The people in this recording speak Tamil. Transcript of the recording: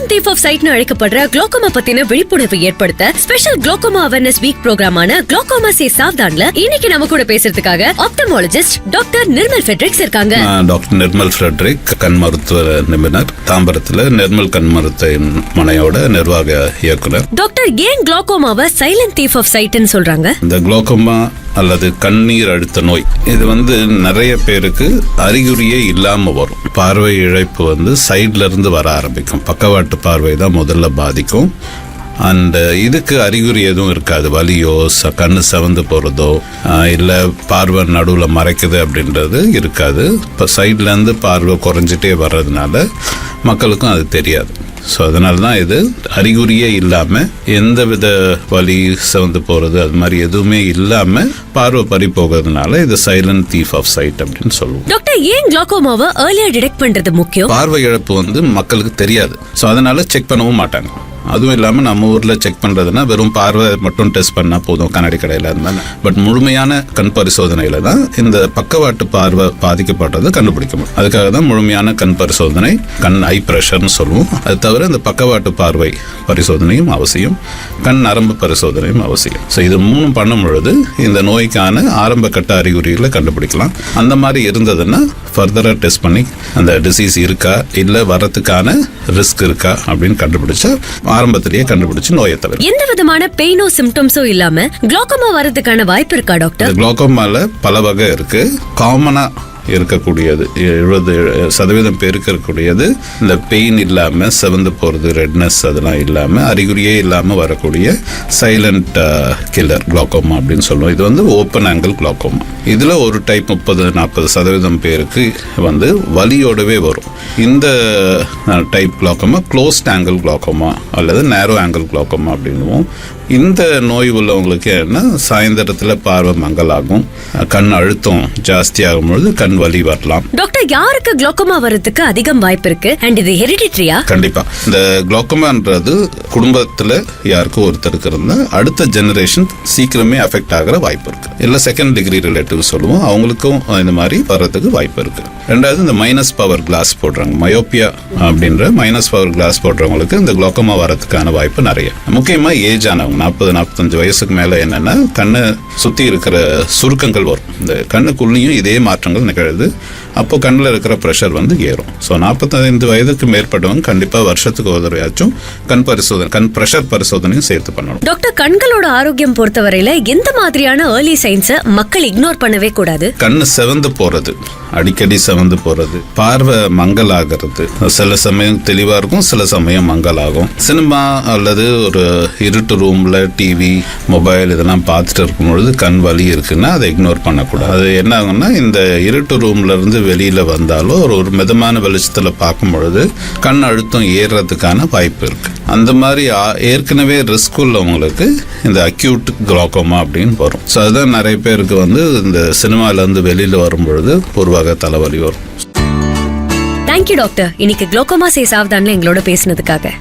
சைலண்ட் தீஃப் ஆஃப் சைட்னு அழைக்கப்படுற குளோகோமா பத்தின விழிப்புணர்வு ஏற்படுத்த ஸ்பெஷல் குளோகோமா அவேர்னஸ் வீக் ப்ரோக்ராமான குளோகோமா சே சாவ்தான்ல இன்னைக்கு நம்ம கூட பேசுறதுக்காக ஆப்தமாலஜிஸ்ட் டாக்டர் நிர்மல் ஃபெட்ரிக்ஸ் இருக்காங்க. டாக்டர் நிர்மல் ஃபெட்ரிக், கண் மருத்துவ நிபுணர், தாம்பரத்துல நிர்மல் கண் மருத்துவமனையோட நிர்வாக இயக்குனர். டாக்டர், ஏன் குளோகோமாவை சைலண்ட் தீஃப் ஆஃப் சைட்னு சொல்றாங்க? இந்த குளோகோமா அல்லது கண்ணீர் அழுத்த நோய் இது நிறைய பேருக்கு அறிகுறியே இல்லாம வரும். பார்வை இழப்பு சைட்ல இருந்து வர ஆரம்பிக்கும். பக்கவாட்டு பார்வை தான் முதல்ல பாதிக்கும். அண்ட் இதுக்கு அறிகுறி எதுவும் இருக்காது. வலியோ கண்ணு செவந்து போறதோ இல்ல பார்வை நடுவில் மறைக்குது அப்படின்றது இருக்காது. இப்போ சைட்ல இருந்து பார்வை குறைஞ்சிட்டே வர்றதுனால மக்களுக்கும் அது தெரியாது. ஸோ அதனால தான் இது அறிகுறியே இல்லாமல் எந்த வித வலி செவந்து போகிறது அது மாதிரி எதுவுமே இல்லாமல் பார்வை பறி போகிறதுனால இது சைலண்ட் தீஃப் ஆஃப் சைட் அப்படின்னு சொல்லுவோம். டாக்டர், ஏன் குளோகோமாவை ஏர்லியா டிடெக்ட் பண்றது முக்கியம்? பார்வை இழப்பு மக்களுக்கு தெரியாது. ஸோ அதனால செக் பண்ணவும் மாட்டாங்க. அதுவும் இல்லாமல் நம்ம ஊரில் செக் பண்ணுறதுனா வெறும் பார்வை மட்டும் டெஸ்ட் பண்ணால் போதும் கண்ணாடி கடையில் இருந்தால். பட் முழுமையான கண் பரிசோதனையில் தான் இந்த பக்கவாட்டு பார்வை பாதிக்கப்படுறதை கண்டுபிடிக்க முடியும். அதுக்காக தான் முழுமையான கண் பரிசோதனை, கண் ஐ ப்ரெஷர்னு சொல்லுவோம். அது தவிர இந்த பக்கவாட்டு பார்வை பரிசோதனையும் அவசியம், கண் நரம்பு பரிசோதனையும் அவசியம். ஸோ இது மூணும் பண்ணும் பொழுது இந்த நோய்க்கான ஆரம்ப கட்ட அறிகுறிகளை கண்டுபிடிக்கலாம். அந்த மாதிரி இருந்ததுன்னா ஃபர்தராக டெஸ்ட் பண்ணி அந்த டிசீஸ் இருக்கா இல்லை வர்றதுக்கான ரிஸ்க் இருக்கா அப்படின்னு கண்டுபிடிச்சா ஆரம்பத்திலேயே கண்டுபிடிச்சு நோயை தவிர. எந்த விதமான பெயினோ சிம்டம்ஸோ இல்லாம குளோகோமா வரதுக்கான வாய்ப்பு இருக்கா டாக்டர்? குளோகோமால பல வகை இருக்கு. காமனா இருக்கக்கூடியது 70% பேருக்கு இருக்கக்கூடியது இந்த பெயின் இல்லாம செவந்து போறது, ரெட்னஸ் அதெல்லாம் இல்லாம அறிகுறியே இல்லாம வரக்கூடிய சைலண்ட் கில்லர் குளோகோமா அப்படின்னு சொல்லுவோம். இது ஓப்பன் ஆங்கிள் குளோகோமா. இதுல ஒரு டைப் 30-40% பேருக்கு வலியோடவே வரும். இந்த type glaucoma closed angle glaucoma அல்லது நேரோ ஆங்கிள் குளோகோமா அப்படின்னுவோம். இந்த நோய் உள்ளவங்களுக்கு என்ன சாயந்தரத்துல பார்வை மங்கலாகும், கண் அழுத்தம் ஜாஸ்தி ஆகும் பொழுது கண் வலி வரலாம். டாக்டர், யாருக்கு குளோகோமா வரதுக்கு அதிகம் வாய்ப்பு இருக்கு? அண்ட் இது ஹெரிடிட்டரியா? கண்டிப்பா. இந்த குளோகோமான்றது குடும்பத்துல யாருக்கும் ஒருத்தருக்கு இருந்தா அடுத்த ஜெனரேஷன் சீக்கிரமே அஃபெக்ட் ஆகிற வாய்ப்பு இருக்கு. இல்ல செகண்ட் டிகிரி ரிலேட்டிவ் சொல்லுவோம், அவங்களுக்கும் இந்த மாதிரி வர்றதுக்கு வாய்ப்பு இருக்கு. ரெண்டாவது, இந்த மைனஸ் பவர் கிளாஸ் போடுறாங்க, மயோப்பியா அப்படின்ற மைனஸ் பவர் கிளாஸ் போடுறவங்களுக்கு இந்த குளோகோமா வரதுக்கான வாய்ப்பு நிறைய. முக்கியமா ஏஜ் ஆனவங்க 40-45 வயசுக்கு மேல என்னன்னா கண்ணை சுத்தி இருக்கிற சுருக்கங்கள் வரும். இந்த கண்ணுக்குள்ளேயும் இதே மாற்றங்கள் நிகழுது. அப்போ கண்ணில் இருக்கிற ப்ரெஷர் ஏறும். ஸோ 45 வயதுக்கு மேற்பட்டவங்க கண்டிப்பா வருஷத்துக்கு ஒரு தடவையாச்சும் கண் பரிசோதனை, கண் ப்ரெஷர் பரிசோதனையும் சேர்த்து பண்ணணும். டாக்டர், கண்களோட ஆரோக்கியம் பொறுத்தவரையில எந்த மாதிரியான ஏர்லி சைன்ஸை மக்கள் இக்னோர் பண்ணவே கூடாது? கண்ணு செவந்து போறது, அடிக்கடி செவந்து போறது, பார்வை மங்கலாகிறது, சில சமயம் தெளிவா இருக்கும், சில சமயம் மங்கலாகும். சினிமா அல்லது ஒரு இருட்டு ரூம்ல டிவி, மொபைல் இதெல்லாம் பார்த்துட்டு இருக்கும் பொழுது கண் வலி இருக்குன்னா அதை இக்னோர் பண்ணக்கூடாது. அது என்ன ஆகும்னா இந்த இருட்டு ரூம்ல இருந்து வெளியில வந்தாலும் ஒரு மிதமான வெளிச்சத்துல பார்க்கும் பொழுது கண் அழுத்தம் ஏறுறதுக்கான வாய்ப்பு இருக்கு. அந்த மாதிரி ஏற்கனவே ரிஸ்க் உள்ளவங்களுக்கு இந்த அக்யூட் குளோகோமா அப்படின்னு வரும். ஸோ அதுதான் நிறைய பேருக்கு இந்த சினிமால இருந்து வெளியில வரும் பொழுது ஒரு வகை தலைவலி வரும். தேங்க்யூ டாக்டர், இன்னைக்கு குளோகோமா சே சாவ்தான்ல எங்களோட பேசினதுக்காக.